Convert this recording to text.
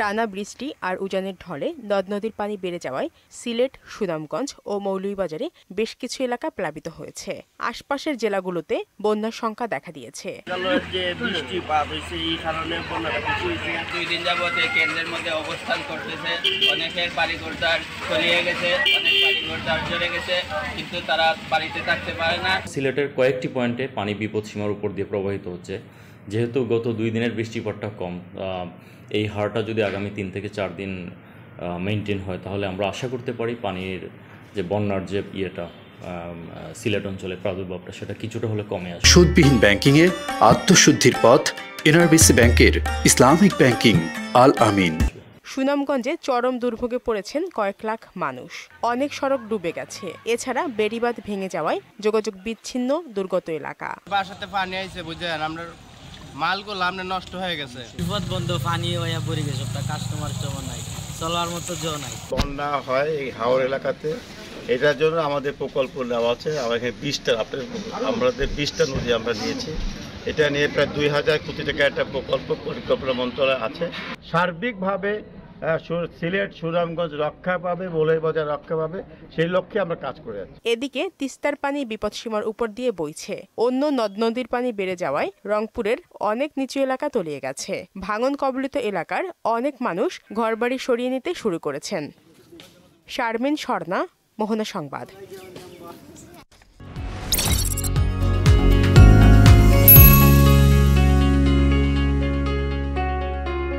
টানা বৃষ্টি আর উজানের ঢলে নদ নদীর পানি বেড়ে যাওয়ায় সিলেট, সুনামগঞ্জ ও মৌলভীবাজারে বেশ কিছু এলাকা প্লাবিত হয়েছে। আশপাশের জেলাগুলোতে বন্যার সংখ্যা দেখা দিয়েছে। দুই দিন যাবত কেন্দ্রের মধ্যে অবস্থান করতেছে, অনেকের বাড়িঘর তলিয়ে গেছে, অনেক বাড়িঘর চলে গেছে, কিন্তু তারা বাড়িতে থাকতে পারে না। সিলেটের কয়েকটি পয়েন্টে পানি বিপদসীমার উপর দিয়ে প্রবাহিত হচ্ছে। যেহেতু গত 2 দিনের বৃষ্টিপাতটা কম, এই হারটা যদি আগামী 3 থেকে 4 দিন মেনটেন হয় তাহলে আমরা আশা করতে পারি পানির যে বন্যার যে সিলেট অঞ্চলে প্রাদুর্ভাবটা সেটা কিছুটা হলে কমে আসবে। সুদবিহীন ব্যাংকিংয়ে আত্মশুদ্ধির পথ এনআরবিসি ব্যাংকের ইসলামিক ব্যাংকিং আল আমিন। সুনামগঞ্জে চরম দুর্ভোগে পড়েছেন কয়েক লাখ মানুষ। অনেক সড়ক ডুবে গেছে। এছাড়া বেড়িবাঁধ ভেঙে যাওয়ায় যোগাযোগ বিচ্ছিন্ন দুর্গত এলাকা। বাসাতে পানি আইছে, বুঝলেন, আমরা মালগুলো আমরা নষ্ট হয়ে গেছে। বিপদ বন্ধ, পানি হইয়া পড়ে গেছে, কাস্টমার নাই, চলার মতো জো নাই। বন্যা হয় এই হাওড় এলাকাতে, এটার জন্য আমাদের প্রকল্প নেওয়া আছে। আমাদের 20টা নদী আমরা নিয়েছি। এটা নিয়ে প্রায় 2000 কোটি টাকা একটা প্রকল্প পরিকল্পনা মন্ত্রণালয় আছে। সার্বিকভাবে সিলেট, সুনামগঞ্জ রক্ষা পাবে, মৌলভীবাজার রক্ষা পাবে, সেই লক্ষ্যে আমরা কাজ করে আছি। এদিকে তিস্তার পানি বিপদসীমার উপর দিয়ে বইছে। অন্য নদ নদীর পানি বেড়ে যাওয়ায় রংপুরের অনেক নিচু এলাকা তলিয়ে গেছে। ভাঙন কবলিত এলাকার অনেক মানুষ ঘরবাড়ি সরিয়ে নিতে শুরু করেছেন। শারমিন স্বর্ণা, মোহনা সংবাদ।